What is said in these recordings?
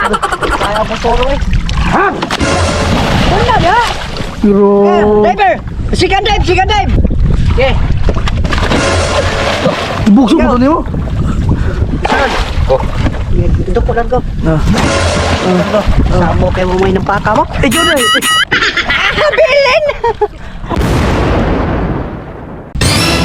Kaya mo solo eh. Ha? Wala na. Pero... Diver! Second dive! Second dive! Okay. Bukso mo to niyo? Ito po lang ko. Samo kayo mo may nampaka mo. Ikaw na eh. Bilin!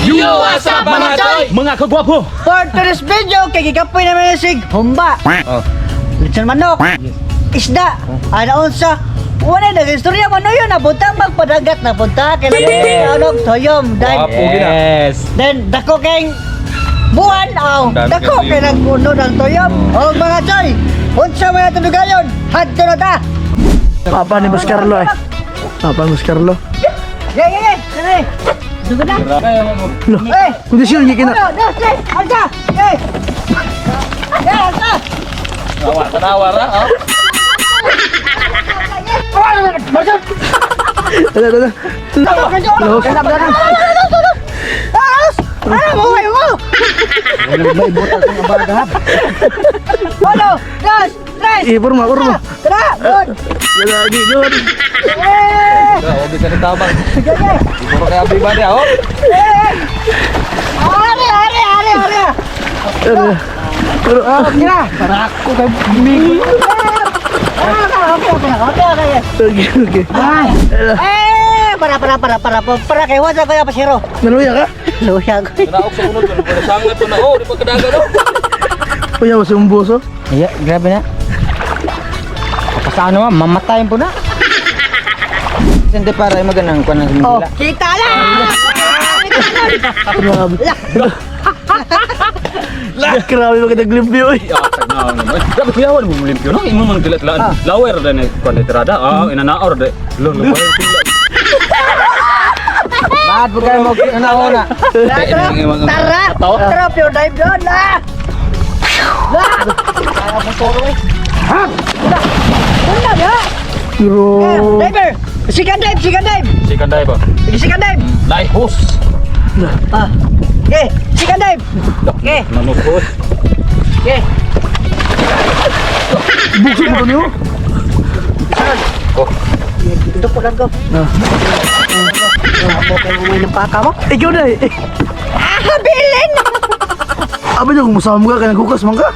Yo, what's up mga choy? Mga kagwapo. For today's video, kikikapoy naman yung sig humba. Litsan manok. Isda. Unsa. Wala na istorya man yun. Napunta magpadagat. Napunta. Kailangan toyom. Yes. Then, dako kayong buwan. Dako kayo nagpuno ng toyom. O mga choy. Unsa mga tunugayon. Hadto na ta. Papa ni Bos Carlo eh. Papa ni Bos Carlo. Ye. Sari. Dugo na. Loh, kondisyon yung kina. Alda. Ye. Alda. Tawar ha. Dala. Ano mo kayo mo? May butas ng abagahap. Walo, dos, tres. Purma. Tara, good. Lagi, good. Huwag ka na tabang. Sige. Puro kaya bibadi ako. Ari. Pero, Kira. Para ako kay Migo. Okay. Para kay wasa ko pa siro. naluya ka? Luya ko. Kanaok sa unod. Kung sangat ko na. Di pa kadaga no. Kuya, wasa yung buso. Iya, grabe na. Kapasano mamatayin po na. Hindi para ay maganang ko ng Oh, kita lang. Grabe. Grabe magkataglimpyo eh. Yatag na naman. Grabe kuyawan mo limpyo no. Imo man kilat lawer dan kondetrada. Inanaor de. Lo Bakit po kayo mag-una? Tara, pure dive doon na! Kaya mo solo eh. Ha? Wala na! Pero... Diver! Second dive! Sikan dai ba? Second dive! Dai host. Okay, second dive! Okay, Manukos. okay. Bukso mo to niyo? Ito po lang ko. Samo kayo mo may nampaka mo. Ikaw na eh. Bilin! Abi na kung masama ka, kaya nagkukas man ka.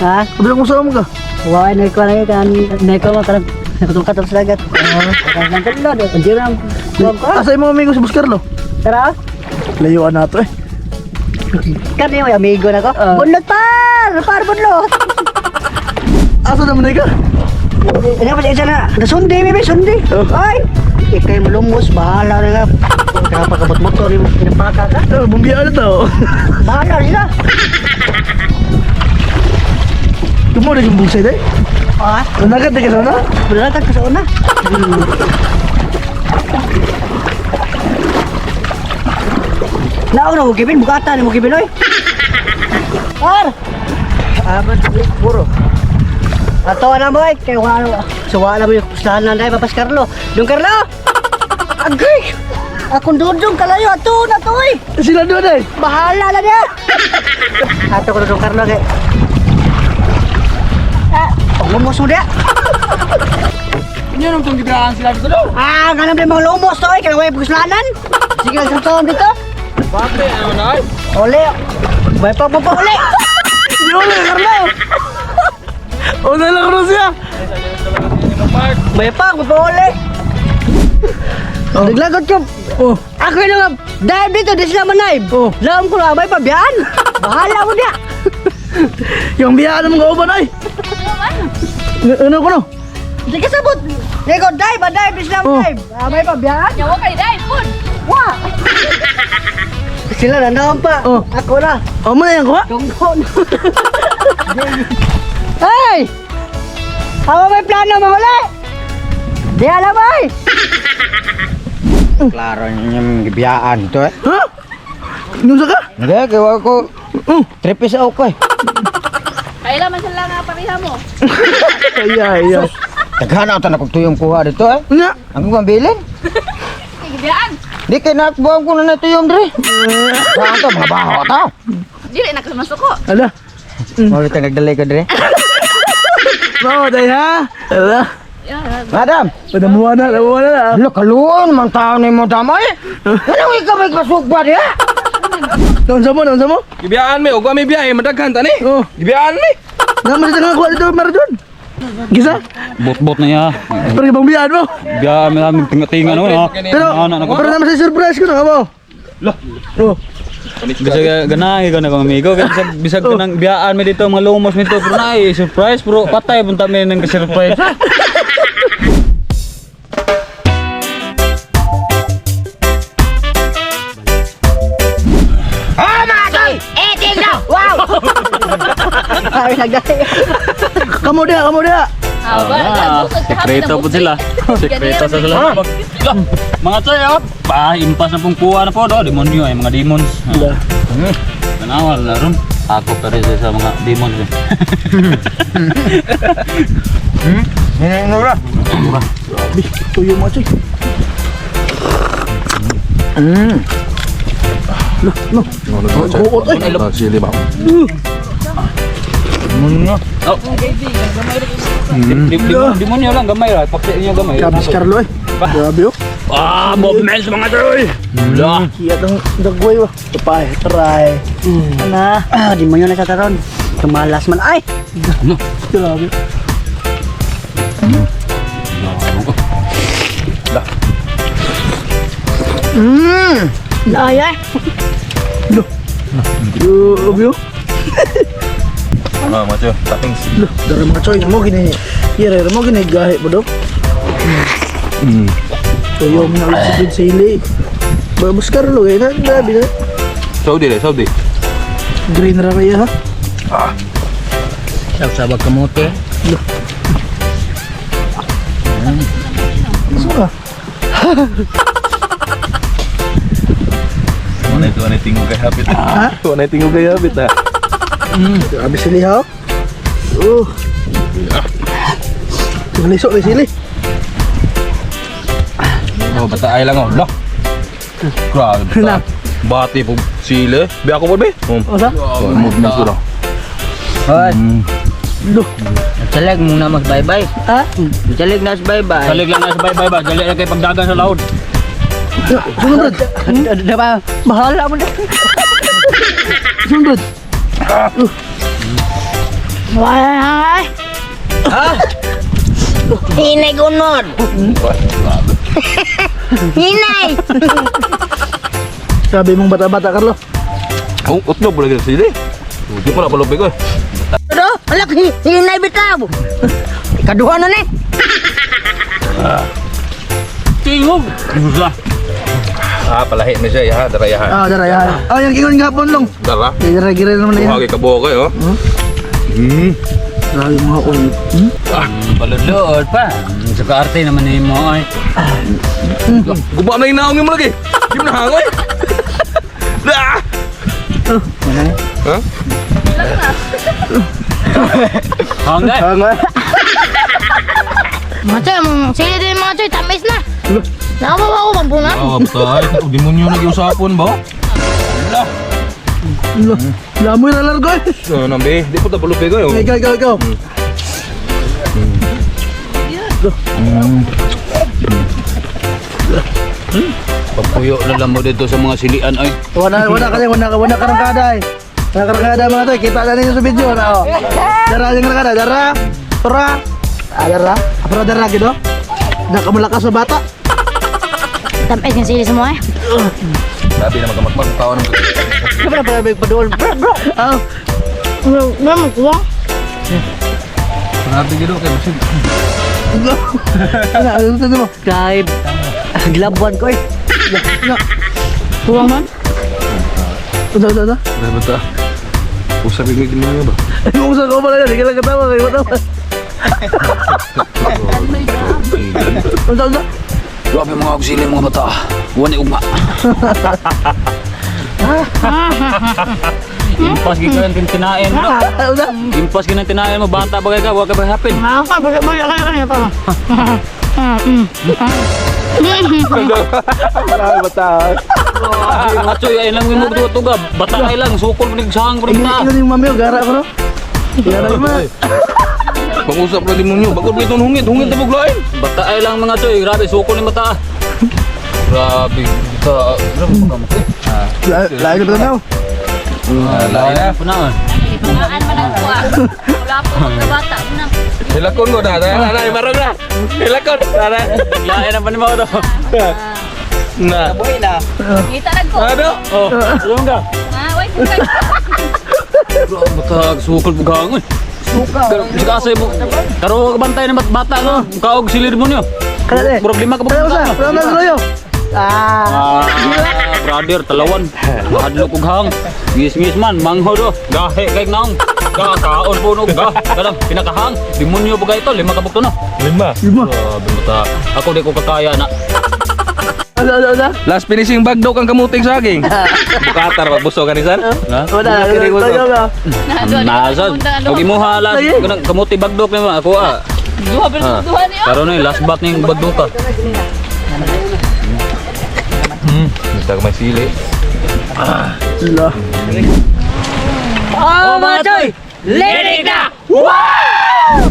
Ha? Abi na kung masama ka. Wala, naikuha na yun. Naikuha mo, parang nakatungkat sa dagat. Parang nagkalod. Hindi lang. Huwag ko. Asa yung mga amigo sa Bos Carlo? Tara. Layuan na to eh. Kami yung amigo na ko. Bunlot par! Bunlot! Asa naman na ka? Ano ba siya na? Nasundi, bebe, sundi. Ay! Ikay mo lumos, bahala na nga. Kaya pagkabot-motor, pinapaka ka. Bumbiyaan na to. Bahala sila. Kumo na yung bugsay day? Ah, Nanagat na ka sana? berangkat ke sana. Nah, udah gibin bukatan mo gibin oy. Par. Aman puro. Ato na mo ay kay wala. So wala mo yung pustahan na Papas Carlo. Dong Carlo. Agay. Akong dudong kalayo ato na to oy. Sila doon eh. Bahala na dia. Ato ko Dong Carlo kay. Lumos mo dia. Inyo nung tong gibrahan sila dito daw. Ganam din mga lumos to oy kay way puslanan. Sige lang sa dito. Bakit ano na ay? Ole. May pa uli. Yun na, Carlo. O nalang ko siya. May pa uli. Naglagot ko. Oh. Ako yung nga, dive dito, di sila manive. Oh. Laam ko lang, may pabiyaan. Bahala mo niya. Yung biyaan ng mga uban ay. Ano ko no? Di ka sabot. Nego, dive, di sila manive. May pabiyaan. Nyawa kay Dai pun. Wah. Sila na naman pa. Oh. Ako na. O mo na yan ko ha? Tungkon. Hey! Ako may plano mahuli. Di alam ay. Klaro yung gibiyaan to eh. Ha? Yung ka? Hindi, kaya ko tripis ako eh. Kailan man sila nga pariha mo. Ay. Taghana ako na kung kuha dito eh. Nga. Ang pambilin. Tigbian. Di kay nakbuang ko na tuyong dre. Saan to, mga baho to. Dili na kamasok ko. Ala. Mawala tayo nagdalay ka dre. Mau day ha. Ala. Madam, Padamuan na. lo kaluon mang tao ni mo damay. Ano ikaw may kasugba dia? Naon sa mo? Gibiyaan mi, ug may biyahe madaghan tani. Oh, Gibiyaan mi. naman sa nga kuha dito Maradon. Gisa? Bot-bot na ya. Pero ibang biyaan mo. Biya mi aming tinga-tinga no. Pero, Ano ko? pero naman sa surprise ko na mo. Lah. Oh, Bisa ganay ka na kang amigo. Kasi bisag ka ng biyaan mi dito mga lumos mi to. Pero na surprise bro. Patay punta mi nang surprise. Oh, Matoy! Eating na! Wow! Ay, nagdali. kamu dia. Sekreto po sila. Sekreto sa sila. Lah, mga chay oh. Impas na pong kuha na po do. Demonyo ay mga demons. Kanawal na ron. Takot pa rin sa mga demons. Ini nura. Tuyo mo, Choy. Sili ba? Oh. Demonyo lang gamay ra. Paksa niya gamay. Kabis Carlo eh. Grabe oh. Ah, movements mga chay. Lah. Kiyat ang dagway ba. Tapay, try. Ana, di mo yun na sa taron. Tumalas man. Ay! Grabe. Ay, ay. Grabe oh. Ah, macho, taping. Loh, dari mga Choy mo gini. Yere mo gini gahe po do. Tuyo mo na ulit sa sili. Babos Carlo eh. Grabe na. Saudi deh, Saudi. Green raya ha. Sabag kamote. Suka. Tuan tinggal kay habit. Tuan tinggal kay habit ah. Grabe sili ha. Lisok na sili. Oh, bata ay lang oh. Lah. Grabe bata. Bati po sili. Biya ko po be. Osa? Movement ko lang. Hoy, Loh. salig muna mag-bye-bye. Ha? Salig na bye-bye. Salig lang na sa bye-bye ba. Dali na kay pagdagan sa laod. Sunod. Diba? Bahala mo na. Sunod. Ay! Hinay gunod. Hinay. Sabi mong bata-bata Carlo. Oh, utlo boleh kita sili. Di pala pala be ko. Aduh, alak hinay bitaw. Kaduha na ni. Tingog. Usah. Ah, palahi na siya ya, dara ya. Ah, dara yan. Ah, yung ingon nga pon long. Dara. Gira-gira naman na yan. Wagi ka buo kayo. Grabe mga ulit. Baludod pa. Sa kaarte naman ni mo ay. Guba na inaong mo lagi. Di mo na hangoy. Dah. Ha? Hangay. Macam sili din mga Choy, tamis na. Nakabawa ko bang puna? Oh, betul. Demonyo lagi usapon ba? Lah. Loh, lamoy na largo eh. So, nambe, di po ta pulupi ko yo. Ikaw. Papuyo na lang mo dito sa mga silian ay. Wala karangkada eh. Wala karangkada mga to. Kita na ninyo sa video na oh. Dara yung karangkada, dara. Tora. Dara. Apa dara gitu? Nakamulakas sa bata. Tamis yung sili semua eh. Sabi na magkamakmak kawan. Gimana pala may paduol? Bro! Oh. Memang kuah. Sabi gitu kay musim. Ano mo? Kahit gilabuan ko eh. Kuah man. Udah. Dah betul. Usap ini gimana ba? Yung usap ko pala yan. Hindi ka lang katawa. Kayo katawa. Udah. Grabe mga auxiliary mga bata. Wani ugma. Impas gikan tinain mo. Udah. Impas gikan tinain mo bata bagay ka, wa ka ba hapin. Apa boleh kayak apa? Grabe bata. Achoy ay lang mo dito tuga. Bata ay lang sukol ning sahang Ini berita. yung mami. Gara ko no? Gara mo. Pangusap na demonyo. Bagod mo itong hungit tabog lain. Bata ay lang mga choy, grabe suko ni mata. Grabe, bata. Grabe ka mo. Lain na ba na? Lain na. Punaon. Pangaan man ang kuha. Wala po magkabata. Unang. Hilakon ko na. Nanay, marag na. Hilakon. Nanay. Lain na pa ni mga to. Na. Ngita lang ko. Ano? Oh, alam ka? Wait, wait. Grabe bata, sukol bugang. Sige asay mo. Karo bantay ng bata no. Kaog silir mo niyo. Kada Problema ka ba? Wala na loyo. Brother, talawan. Hadlok ug hang. Ngis-ngis man, mangho do. Gahe kay naong. Kaon po no. Kadang pinakahang. Demonyo ba ito? 5 ka bukto no. 5. Grabe bata. Ako di ko kakaya na. Ada. Last finishing bag daw kang kamuting saging. Bukatar pagbuso kanisan. Ha? Wala na loyo ka. Nasa. Og imuha last kanang kamuti bagdok ni ako ah. Duha pero duha niyo. Karon ni last bat ning bagdok. Kita may sili. Sila. Oh, mga choy! Linig na!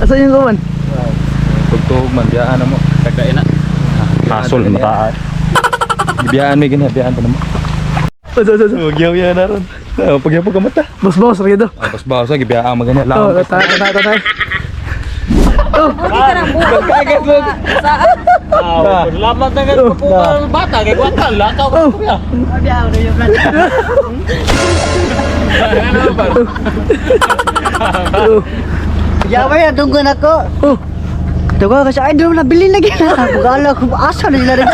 Asa yung kawan? Tugtog man biyaan na mo. Kagdain na. Hasol mata. Biyaan may gina, biyaan pa naman. Ugyaw-yaw na ron. Pagyapo ka mata. Bos rito. Tapos basa gibiyaan mo gina. Oh, Laon. tatay. Kagat mo. Lamat na nga pagkuha bata kay kwatan lakaw ko ya. Yawa ya, tungguin ako. Tunggu kasi ay doon nabili lagi na. Bugala ko asa na sila rin.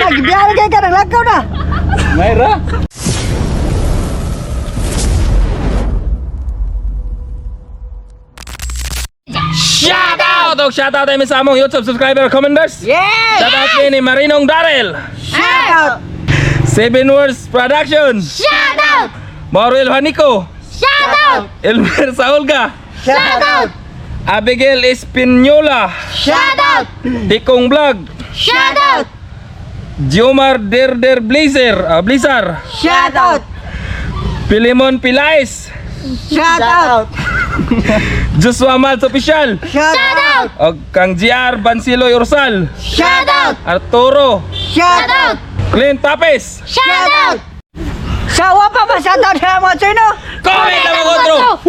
Lagi biara kayo ka lakaw na. Mayra. Shout out tayo sa among YouTube subscriber commenters. Yes! Shout out ni Marinong Darrell. Shout out! 7 Words Production. Shout out! Maurel Juanico. Shout out! Elmer Saulga. Shout out! Abigail Espinola. Shout out! Tikong Vlog. Shout out! Jomar Blizzar. Shout out! Pilimon Pilais. Shout out! Joshua Malz Official. Shout out! O kang GR Bansiloy Ursal. Shout out! Arturo. Shout out! Clint Tapes. Shout out! Sawa pa ba? Shout out sa mga choy no? Comment na mga otro.